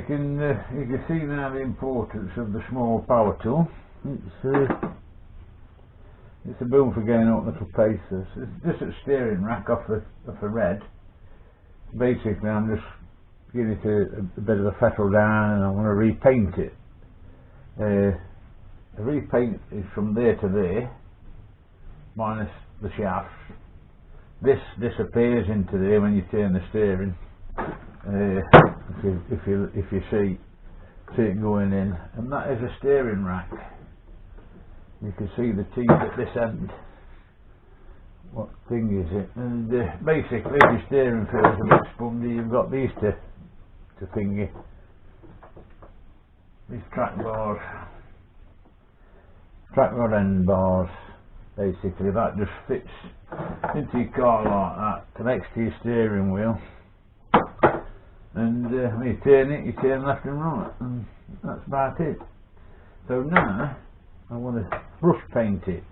you can see now the importance of the small power tool. It's a boom for getting up little paces. It's just a steering rack off the red. Basically, I'm just giving it a bit of a fettle down, and I want to repaint it. The repaint is from there to there, minus the shaft. This disappears into there when you turn the steering. If you see it going in, and that is a steering rack. You can see the teeth at this end. What thing is it? And basically, if your steering feels a bit spongy, you've got these to thingy. These track bars, track rod end bars. Basically, that just fits into your car like that, connects to your steering wheel, and when you turn left and right, and that's about it. So now I want to brush paint it.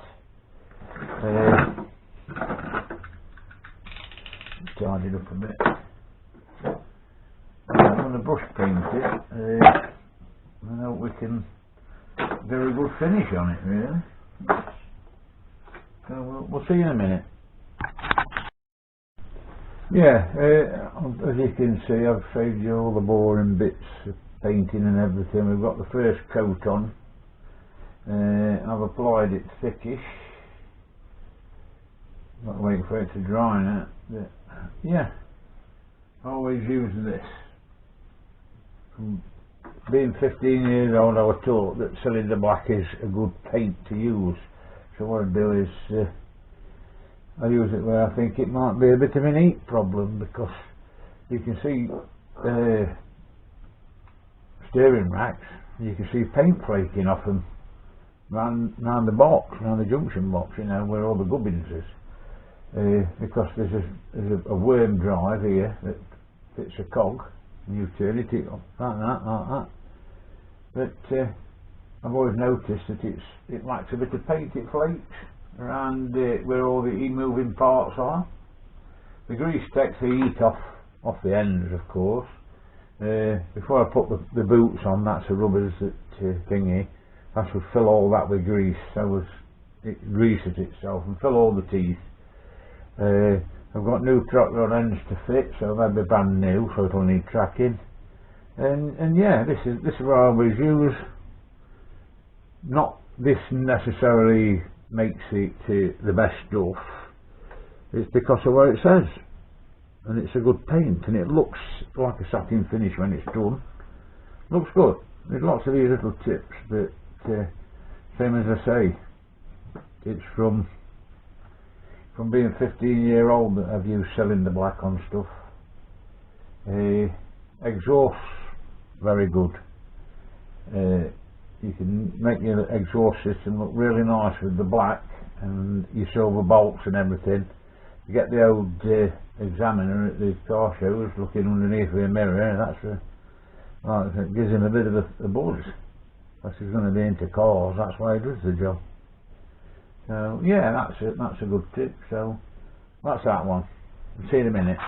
Charge it up a bit. I want to brush paint it. I hope we can get a good finish on it, really. So we'll see in a minute. Yeah, as you can see, I've saved you all the boring bits of painting and everything. We've got the first coat on. I've applied it thickish. Not waiting for it to dry now. But yeah, always use this. From being 15 years old, I was taught that cylinder black is a good paint to use. So what I do is I use it where I think it might be a bit of an heat problem, because you can see steering racks, you can see paint flaking off them round the box, round the junction box, you know, where all the gubbins is. Because there's a worm drive here that fits a cog, and you turn it like that. But I've always noticed that it lacks a bit of paint. It flakes around where all the moving parts are. The grease takes the heat off the ends, of course. Before I put the boots on, that's the rubbers that thingy. That should fill all that with grease, so as it greases itself and fill all the teeth. I've got new track rod ends to fit, so they'll be brand new, so it'll need tracking. And yeah, this is what I always use. Not this necessarily makes it the best stuff. It's because of what it says, and it's a good paint, and it looks like a satin finish when it's done. Looks good. There's lots of these little tips, but same as I say, it's from being 15 old that I've used cylinder black on stuff. Exhaust, very good. You can make your exhaust system look really nice with the black and your silver bolts and everything. You get the old examiner at the car shows looking underneath the mirror, and it gives him a bit of a buzz. Unless he's going to be into cars, that's why he does the job. So yeah, that's a good tip. So that's that one. See you in a minute.